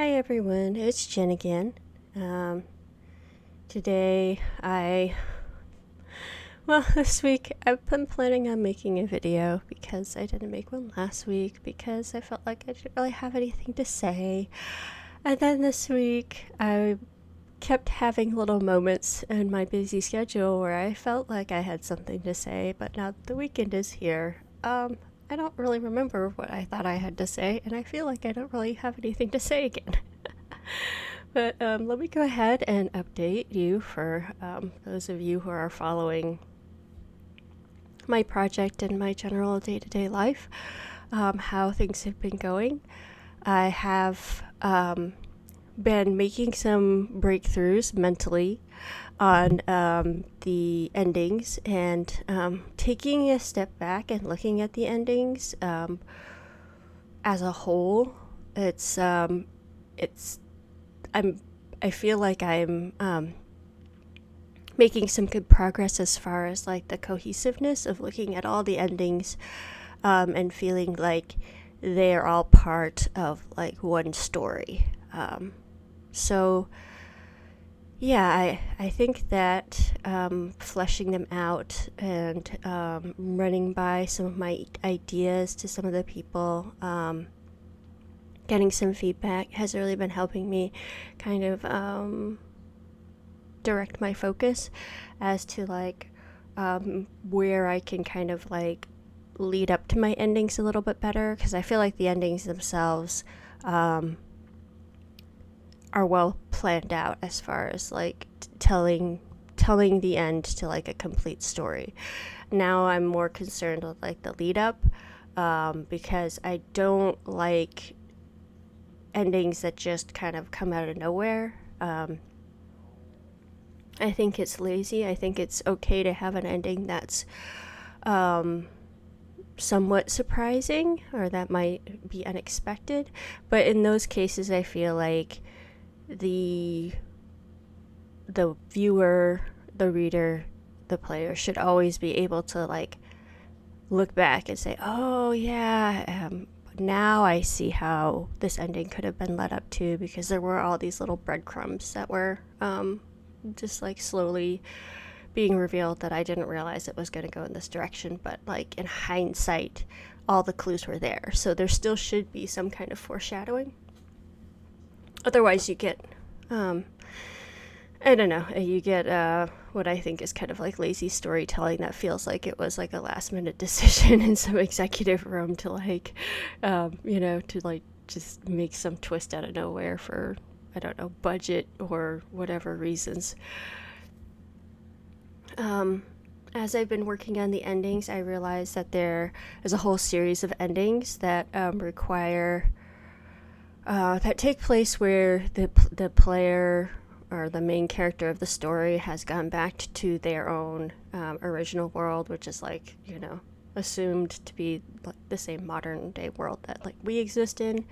Hi everyone, it's Jen again. Today this week I've been planning on making a video because I didn't make one last week because I felt like I didn't really have anything to say. And then this week I kept having little moments in my busy schedule where I felt like I had something to say, but now the weekend is here. I don't really remember what I thought I had to say, and I feel like I don't really have anything to say again. But let me go ahead and update you for those of you who are following my project and my general day-to-day life, how things have been going. I have been making some breakthroughs mentally on the endings and taking a step back and looking at the endings as a whole. I feel like I'm making some good progress as far as like the cohesiveness of looking at all the endings and feeling like they're all part of like one story. So yeah, I think that fleshing them out and running by some of my ideas to some of the people, getting some feedback has really been helping me kind of direct my focus as to like where I can kind of like lead up to my endings a little bit better, because I feel like the endings themselves are well planned out as far as like telling the end to like a complete story. Now I'm more concerned with like the lead up, because I don't like endings that just kind of come out of nowhere. I think it's lazy. I think it's okay to have an ending that's somewhat surprising or that might be unexpected, but in those cases I feel like the viewer, the reader, the player should always be able to like look back and say, oh yeah, now I see how this ending could have been led up to, because there were all these little breadcrumbs that were just like slowly being revealed that I didn't realize it was going to go in this direction, but like in hindsight all the clues were there, so there still should be some kind of foreshadowing. Otherwise you get I don't know, you get what I think is kind of like lazy storytelling that feels like it was like a last minute decision in some executive room to like to like just make some twist out of nowhere for, I don't know, budget or whatever reasons. As I've been working on the endings, I realized that there is a whole series of endings that require that take place where the player or the main character of the story has gone back to their own original world, which is like, assumed to be like the same modern day world that like we exist in.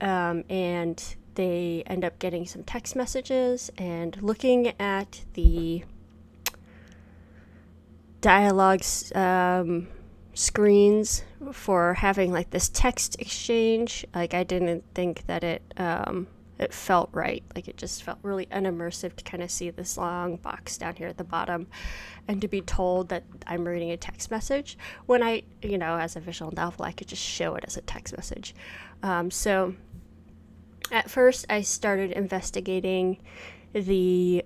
And they end up getting some text messages, and looking at the dialogues screens for having like this text exchange, like I didn't think that it felt right. Like it just felt really unimmersive to kind of see this long box down here at the bottom and to be told that I'm reading a text message when I, as a visual novel, I could just show it as a text message. So at first I started investigating the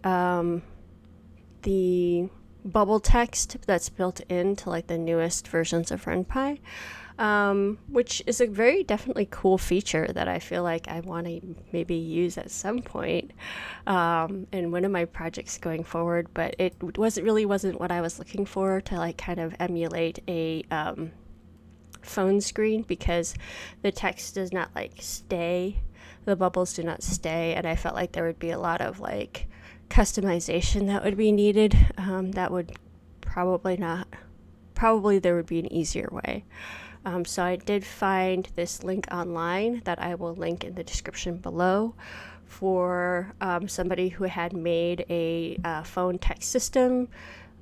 bubble text that's built into like the newest versions of RenPy, which is a very definitely cool feature that I feel like I want to maybe use at some point in one of my projects going forward. But it wasn't what I was looking for to like kind of emulate a phone screen, because the text does not like stay, the bubbles do not stay, and I felt like there would be a lot of like customization that would be needed. That would probably there would be an easier way. So I did find this link online that I will link in the description below for somebody who had made a phone text system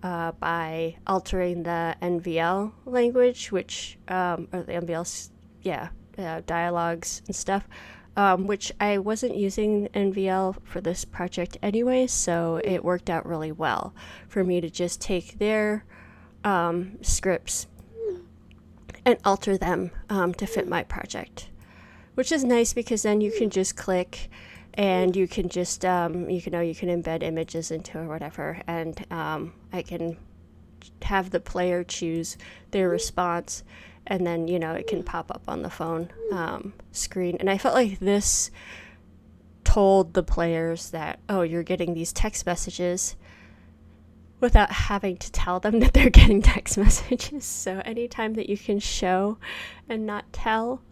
by altering the NVL language, which or the NVL, dialogues and stuff, which I wasn't using NVL for this project anyway, so it worked out really well for me to just take their scripts and alter them to fit my project, which is nice because then you can just click and you can just you can embed images into or whatever, and I can have the player choose their response, and then it can pop up on the phone screen. And I felt like this told the players that, oh, you're getting these text messages, without having to tell them that they're getting text messages. So anytime that you can show and not tell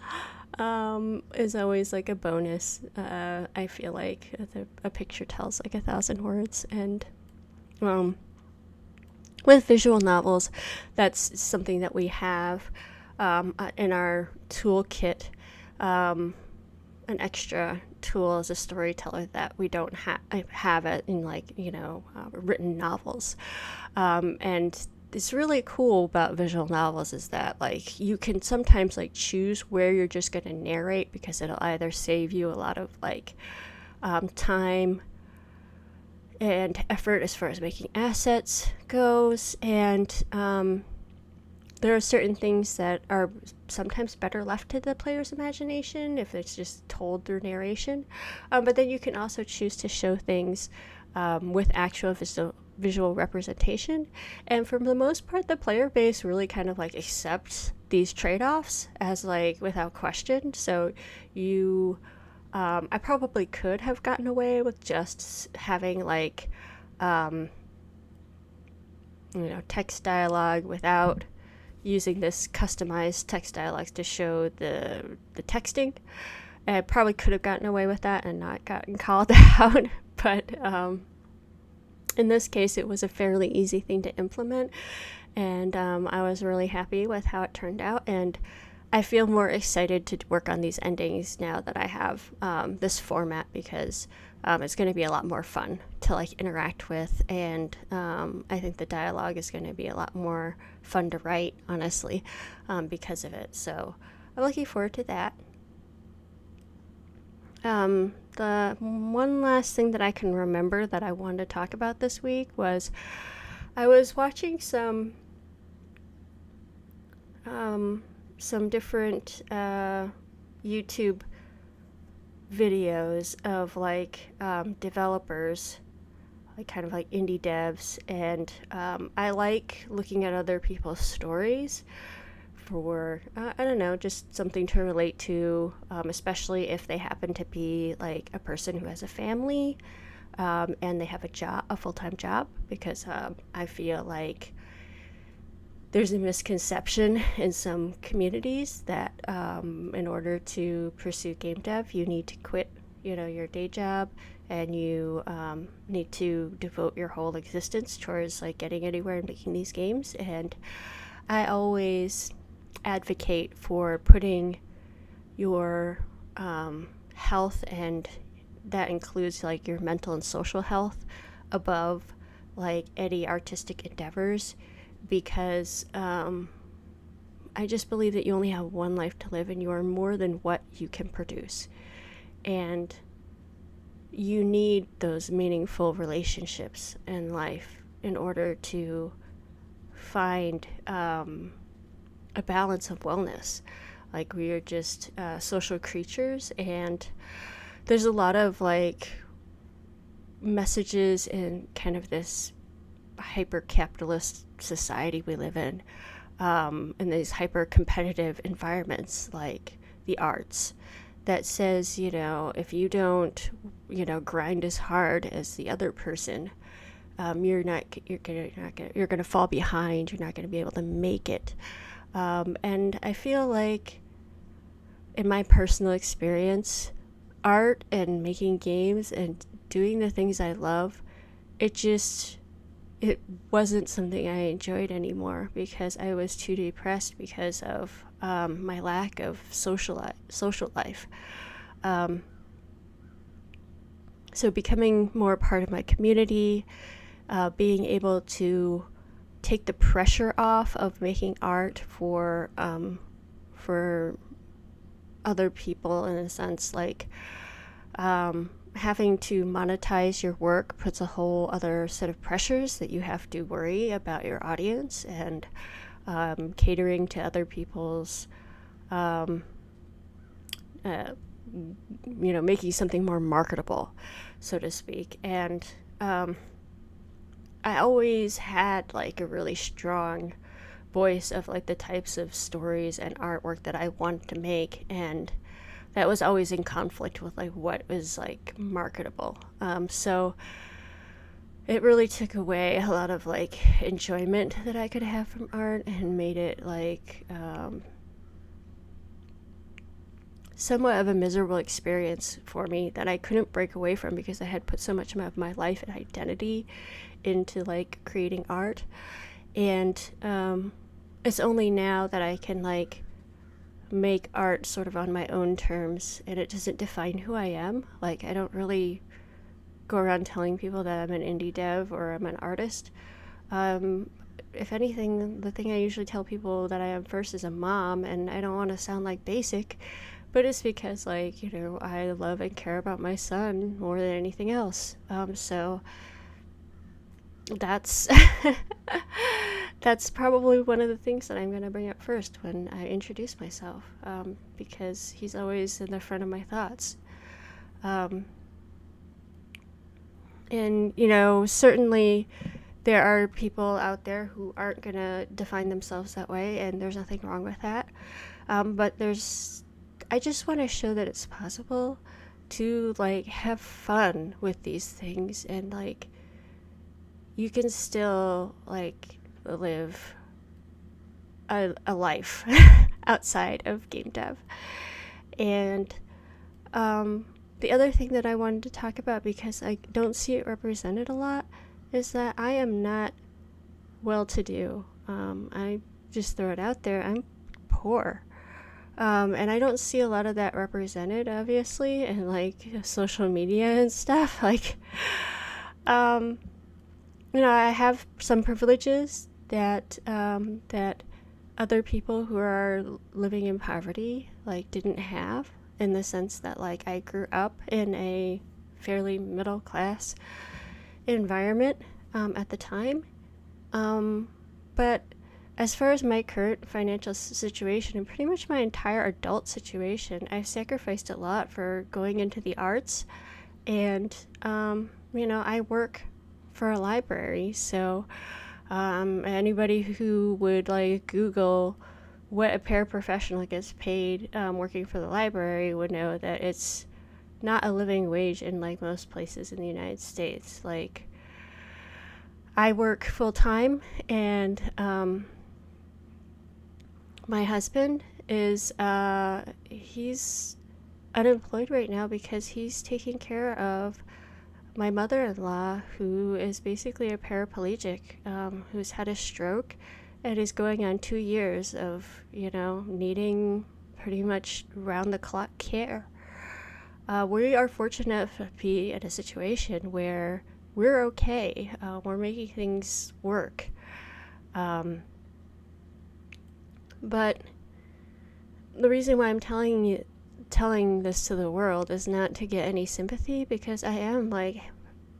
is always like a bonus. I feel like a picture tells like 1,000 words. And with visual novels, that's something that we have in our toolkit, an extra tool as a storyteller that we don't have it in written novels. And it's really cool about visual novels is that like you can sometimes like choose where you're just going to narrate, because it'll either save you a lot of like time and effort as far as making assets goes, and there are certain things that are sometimes better left to the player's imagination if it's just told through narration. But then you can also choose to show things with actual visual representation. And for the most part, the player base really kind of like accepts these trade-offs as like without question. So I probably could have gotten away with just having like text dialogue without using this customized text dialogues to show the texting. I probably could have gotten away with that and not gotten called out, but in this case it was a fairly easy thing to implement, and I was really happy with how it turned out, and I feel more excited to work on these endings now that I have this format, because it's going to be a lot more fun to like interact with, and I think the dialogue is going to be a lot more fun to write, honestly, because of it. So I'm looking forward to that. The one last thing that I can remember that I wanted to talk about this week was I was watching some different YouTube videos of like developers, like kind of like indie devs, and I like looking at other people's stories for I don't know, just something to relate to, especially if they happen to be like a person who has a family and they have a full-time job, because I feel like there's a misconception in some communities that in order to pursue game dev, you need to quit, your day job, and you need to devote your whole existence towards like getting anywhere and making these games. And I always advocate for putting your health, and that includes like your mental and social health, above like any artistic endeavors, because I just believe that you only have one life to live, and you are more than what you can produce, and you need those meaningful relationships in life in order to find a balance of wellness. Like, we are just social creatures, and there's a lot of like messages in kind of this hyper-capitalist society we live in these hyper-competitive environments like the arts, that says, if you don't, grind as hard as the other person, you're gonna fall behind. You're not gonna be able to make it. And I feel like, in my personal experience, art and making games and doing the things I love, it wasn't something I enjoyed anymore, because I was too depressed because of my lack of social life. So becoming more part of my community, being able to take the pressure off of making art for other people in a sense. Like having to monetize your work puts a whole other set of pressures that you have to worry about your audience and catering to other people's making something more marketable, so to speak. And I always had like a really strong voice of like the types of stories and artwork that I wanted to make, and that was always in conflict with like what was like marketable. So it really took away a lot of like enjoyment that I could have from art and made it like somewhat of a miserable experience for me that I couldn't break away from because I had put so much of my life and identity into like creating art. And it's only now that I can like make art sort of on my own terms, and it doesn't define who I am. Like, I don't really go around telling people that I'm an indie dev or I'm an artist. If anything, the thing I usually tell people that I am first is a mom, and I don't want to sound like basic, but it's because, like, I love and care about my son more than anything else. So that's that's probably one of the things that I'm going to bring up first when I introduce myself, because he's always in the front of my thoughts. And, certainly there are people out there who aren't going to define themselves that way, and there's nothing wrong with that. But I just want to show that it's possible to, like, have fun with these things, and, like, you can still, like, live a life outside of game dev. And the other thing that I wanted to talk about, because I don't see it represented a lot, is that I am not well-to-do. I just throw it out there. I'm poor. And I don't see a lot of that represented, obviously, in like social media and stuff. Like, I have some privileges that that other people who are living in poverty like didn't have, in the sense that like I grew up in a fairly middle class environment at the time. But as far as my current financial situation and pretty much my entire adult situation, I've sacrificed a lot for going into the arts. And, I work for a library. So anybody who would like Google what a paraprofessional gets paid working for the library would know that it's not a living wage in like most places in the United States. Like, I work full time, and my husband is he's unemployed right now because he's taking care of my mother-in-law, who is basically a paraplegic, who's had a stroke and is going on 2 years of needing pretty much round-the-clock care. We are fortunate to be in a situation where we're okay. We're making things work. But the reason why I'm telling this to the world is not to get any sympathy, because I am like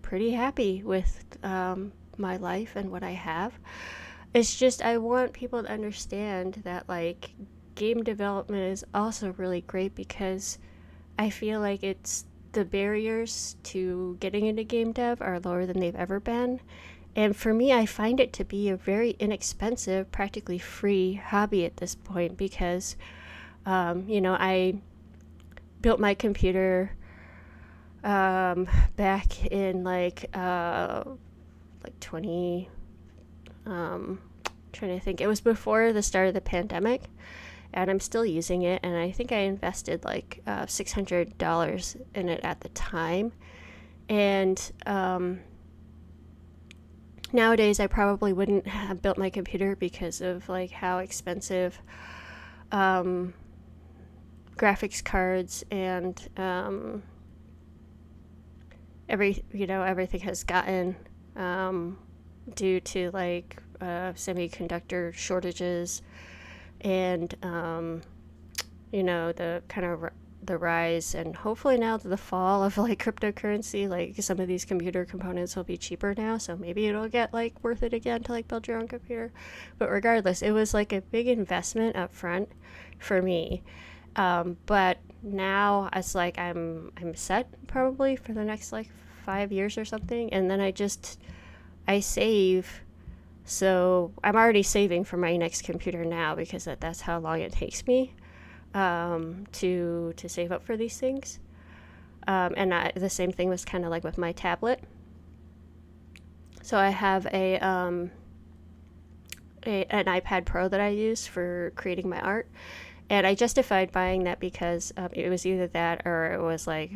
pretty happy with my life and what I have. It's just I want people to understand that like game development is also really great, because I feel like the barriers to getting into game dev are lower than they've ever been. And for me, I find it to be a very inexpensive, practically free hobby at this point, because, I built my computer back in like 20, trying to think. It was before the start of the pandemic, and I'm still using it, and I think I invested like $600 in it at the time. And nowadays I probably wouldn't have built my computer because of like how expensive graphics cards and everything has gotten due to like semiconductor shortages and the kind of the rise and hopefully now the fall of like cryptocurrency. Like some of these computer components will be cheaper now, so maybe it'll get like worth it again to like build your own computer. But regardless, it was like a big investment up front for me. But now it's like I'm set probably for the next like 5 years or something, and then I save. So I'm already saving for my next computer now because that's how long it takes me to save up for these things. And the same thing was kind of like with my tablet. So I have an iPad Pro that I use for creating my art, and I justified buying that because it was either that or it was like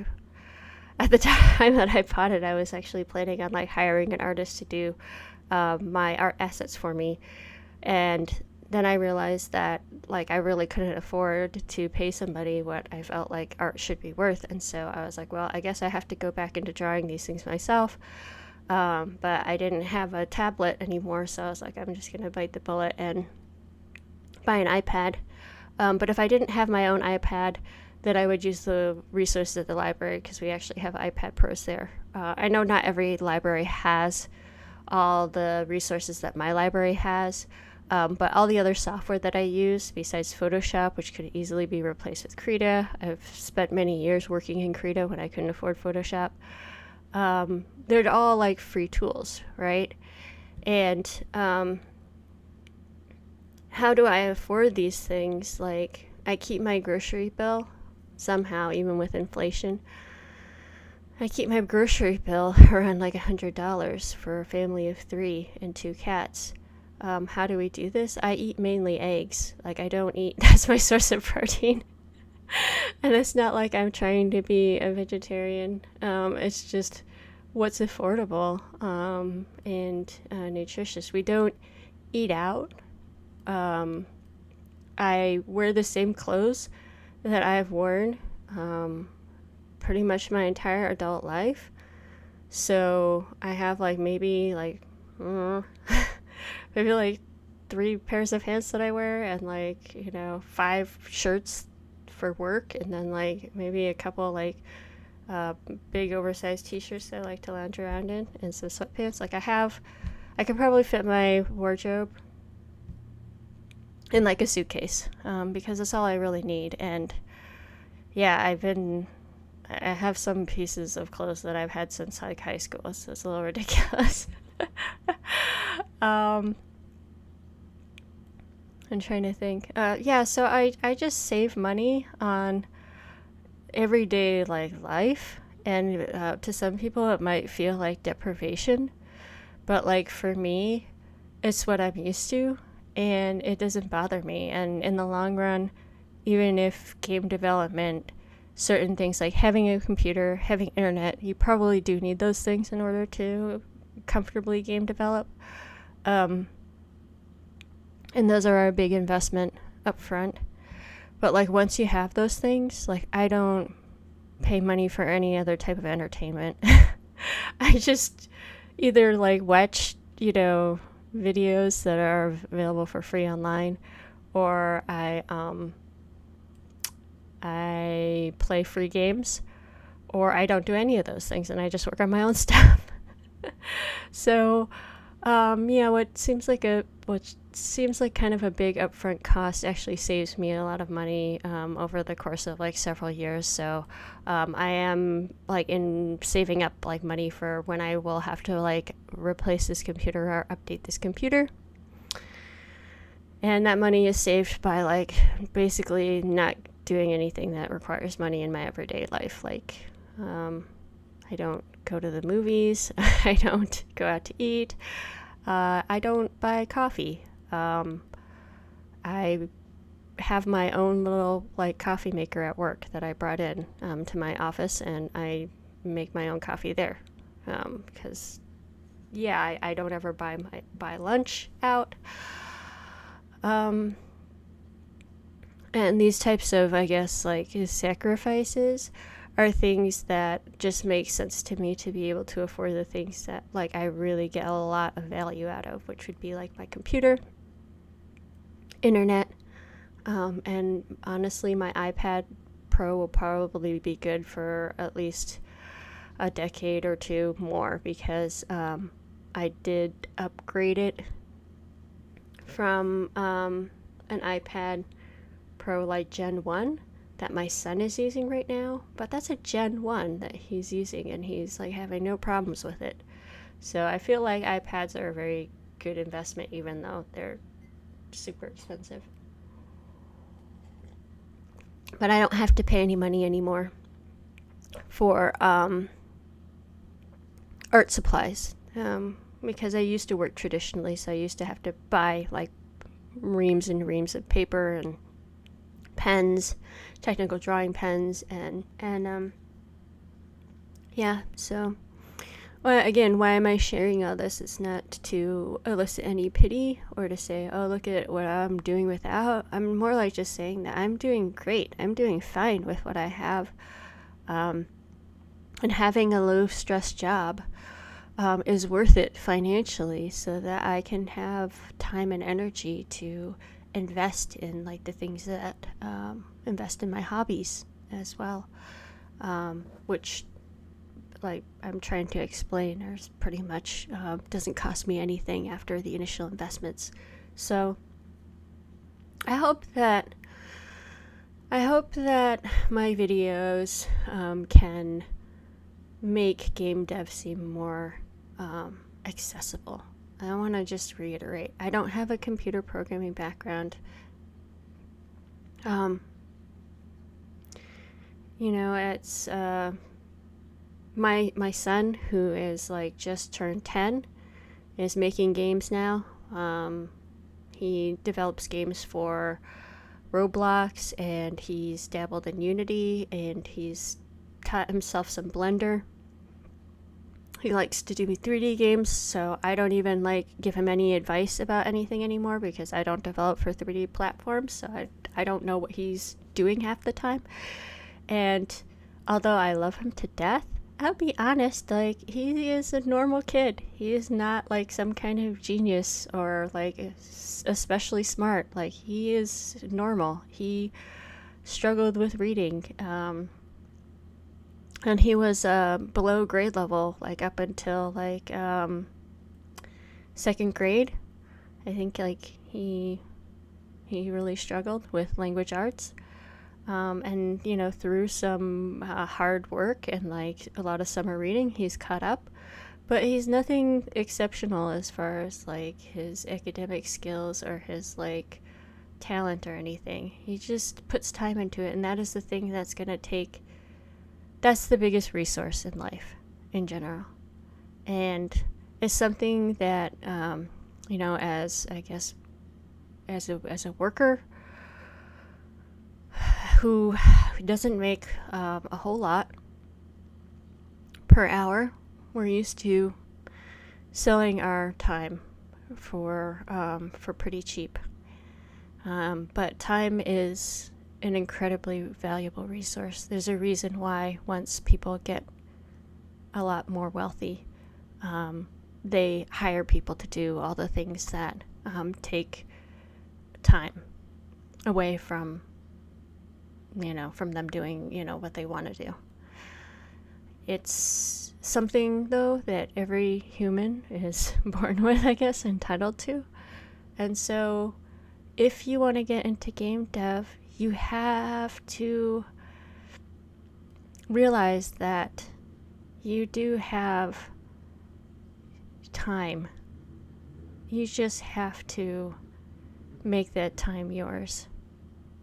at the time that I bought it, I was actually planning on like hiring an artist to do my art assets for me, and then I realized that like I really couldn't afford to pay somebody what I felt like art should be worth. And so I was like, well, I guess I have to go back into drawing these things myself. But I didn't have a tablet anymore, so I was like, I'm just gonna bite the bullet and buy an iPad. But if I didn't have my own iPad, then I would use the resources at the library because we actually have iPad Pros there. I know not every library has all the resources that my library has. But all the other software that I use, besides Photoshop, which could easily be replaced with Krita, I've spent many years working in Krita when I couldn't afford Photoshop. They're all like free tools, right? And how do I afford these things? Like, I keep my grocery bill somehow, even with inflation. I keep my grocery bill around like $100 for a family of 3 and 2 cats. How do we do this? I eat mainly eggs. Like, I don't eat, that's my source of protein. And it's not like I'm trying to be a vegetarian. It's just what's affordable and nutritious. We don't eat out. I wear the same clothes that I've worn pretty much my entire adult life. So I have like maybe like maybe like 3 pairs of pants that I wear and like 5 shirts for work, and then like maybe a couple like big oversized t-shirts that I like to lounge around in, and some sweatpants. Like I could probably fit my wardrobe in like a suitcase because that's all I really need. And yeah, I have some pieces of clothes that I've had since like high school, so it's a little ridiculous. I'm trying to think. So I just save money on everyday like life, and to some people it might feel like deprivation, but like for me, it's what I'm used to, and it doesn't bother me. And in the long run, even if game development, certain things like having a computer, having internet, you probably do need those things in order to comfortably game develop. And those are a big investment up front. But like once you have those things, like I don't pay money for any other type of entertainment. I just either like watch, videos that are available for free online, or I play free games, or I don't do any of those things and I just work on my own stuff. So, what seems like kind of a big upfront cost actually saves me a lot of money over the course of like several years. So I am like in saving up like money for when I will have to like replace this computer or update this computer. And that money is saved by like basically not doing anything that requires money in my everyday life. Like I don't go to the movies. I don't go out to eat. I don't buy coffee. I have my own little like coffee maker at work that I brought in to my office, and I make my own coffee there. Because I don't ever buy lunch out. And these types of, I guess, like sacrifices are things that just make sense to me to be able to afford the things that like I really get a lot of value out of, which would be like my computer, internet, And honestly, my iPad Pro will probably be good for at least a decade or two more, because I did upgrade it from an iPad Pro like Gen 1 that my son is using right now, but that's a Gen 1 that he's using, and he's like having no problems with it. So I feel like iPads are a very good investment, even though they're super expensive. But I don't have to pay any money anymore for art supplies, because I used to work traditionally, so I used to have to buy like reams and reams of paper and pens, technical drawing pens, and yeah. So, well, again, why am I sharing all this? It's not to elicit any pity or to say, oh, look at what I'm doing without. I'm more like just saying that I'm doing great. I'm doing fine with what I have. And having a low stress job is worth it financially, so that I can have time and energy to invest in like the things that invest in my hobbies as well, which, like I'm trying to explain, there's pretty much doesn't cost me anything after the initial investments. So I hope that my videos can make game dev seem more accessible. I want to just reiterate, I don't have a computer programming background. It's my son, who is like just turned 10, is making games now. He develops games for Roblox, and he's dabbled in Unity, and he's taught himself some Blender. He likes to do 3D games, so I don't even like give him any advice about anything anymore, because I don't develop for 3D platforms, so I don't know what he's doing half the time. And although I love him to death, I'll be honest, like, he is a normal kid. He is not like some kind of genius or like especially smart. Like, he is normal. He struggled with reading, and he was below grade level like up until like second grade. I think like he really struggled with language arts. And through some hard work and like a lot of summer reading, he's caught up. But he's nothing exceptional as far as like his academic skills or his like talent or anything. He just puts time into it, and that is the thing that's that's the biggest resource in life in general. And it's something that as I guess as a worker who doesn't make a whole lot per hour, we're used to selling our time for pretty cheap. But time is an incredibly valuable resource. There's a reason why once people get a lot more wealthy, they hire people to do all the things that take time away from them doing what they want to do. It's something though that every human is born with, I guess, entitled to. And so if you want to get into game dev, you have to realize that you do have time. You just have to make that time yours.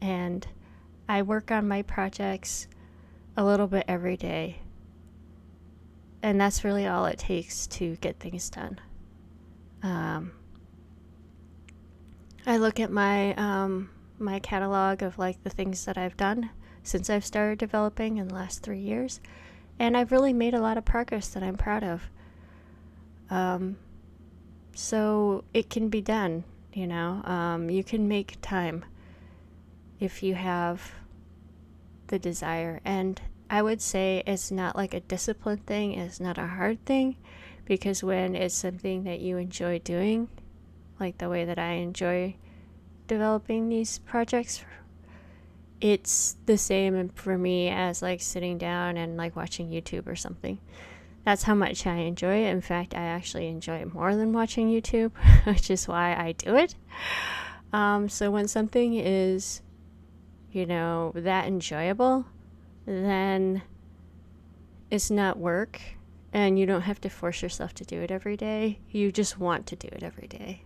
And I work on my projects a little bit every day. And that's really all it takes to get things done. I look at my my catalog of like the things that I've done since I've started developing in the last 3 years, and I've really made a lot of progress that I'm proud of. So it can be done, you can make time if you have the desire. And I would say it's not like a discipline thing, it's not a hard thing, because when it's something that you enjoy doing, like the way that I enjoy developing these projects, it's the same for me as like sitting down and like watching YouTube or something. That's how much I enjoy it. In fact, I actually enjoy it more than watching YouTube, which is why I do it. So when something is, that enjoyable, then it's not work, and you don't have to force yourself to do it every day. You just want to do it every day.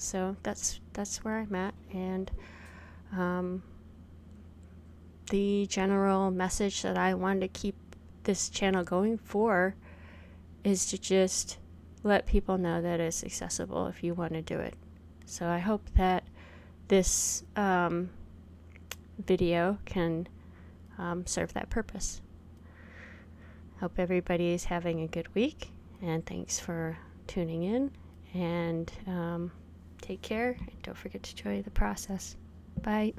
So that's where I'm at, and the general message that I wanted to keep this channel going for is to just let people know that it's accessible if you want to do it. So I hope that this video can serve that purpose. Hope everybody is having a good week, and thanks for tuning in, and take care, and don't forget to enjoy the process. Bye.